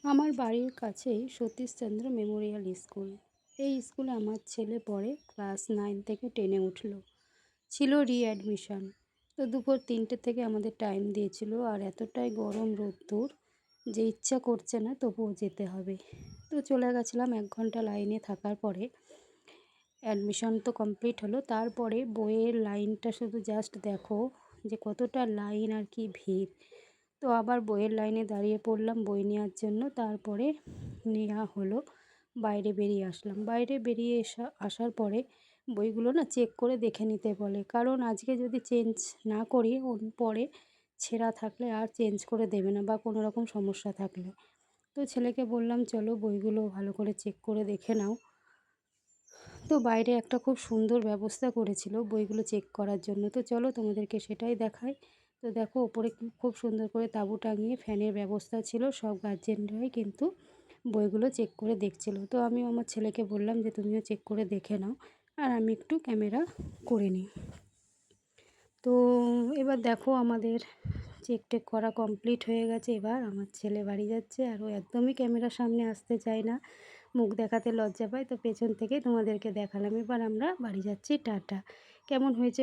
আমার বাড়ির কাছেই সতীশচন্দ্র মেমোরিয়াল স্কুল। এই স্কুলে আমার ছেলে পড়ে, ক্লাস 9 থেকে 10-এ উঠল। ছিল রিঅ্যাডমিশন। তো দুপুর 3টে থেকে আমাদের টাইম দিয়েছিল, আর এতটাই গরম রোদ্দুর যে ইচ্ছা করছে না, তবুও যেতে হবে। তো চলে গেছিলাম। 1 ঘন্টা লাইনে থাকার পরে অ্যাডমিশন তো কমপ্লিট হলো। তারপরে বইয়ের লাইনটা শুধু জাস্ট দেখো যে কতটা লাইন আর কি ভিড়। তো আবার বইয়ের লাইনে দাঁড়িয়ে পড়লাম বই নেওয়ার জন্য। তারপরে নেওয়া হলো, বাইরে বেরিয়ে আসলাম। বাইরে বেরিয়ে আসার পরে বইগুলো না চেক করে দেখে নিতে বলে, কারণ আজকে যদি চেঞ্জ না করি পরে ছেঁড়া থাকলে আর চেঞ্জ করে দেবে না, বা কোনো রকম সমস্যা থাকলে। তো ছেলেকে বললাম, চলো বইগুলো ভালো করে চেক করে দেখে নাও। তো বাইরে একটা খুব সুন্দর ব্যবস্থা করেছিল বইগুলো চেক করার জন্য। তো চলো তোমাদেরকে সেটাই দেখাই। তো দেখো, ওপরে খুব সুন্দর করে তাঁবু টাঙিয়ে ফ্যানের ব্যবস্থা ছিল। সব গার্জেনরাই কিন্তু বইগুলো চেক করে দেখছিল। তো আমিও আমার ছেলেকে বললাম যে তুমিও চেক করে দেখে নাও, আর আমি একটু ক্যামেরা করে নিই। তো এবার দেখো, আমাদের চেক টেক করা কমপ্লিট হয়ে গেছে। এবার আমার ছেলে বাড়ি যাচ্ছে, আর ও একদমই ক্যামেরার সামনে আসতে চায় না, মুখ দেখাতে লজ্জা পায়। তো পেছন থেকেই তোমাদেরকে দেখালাম। এবার আমরা বাড়ি যাচ্ছি। টাটা। কেমন হয়েছে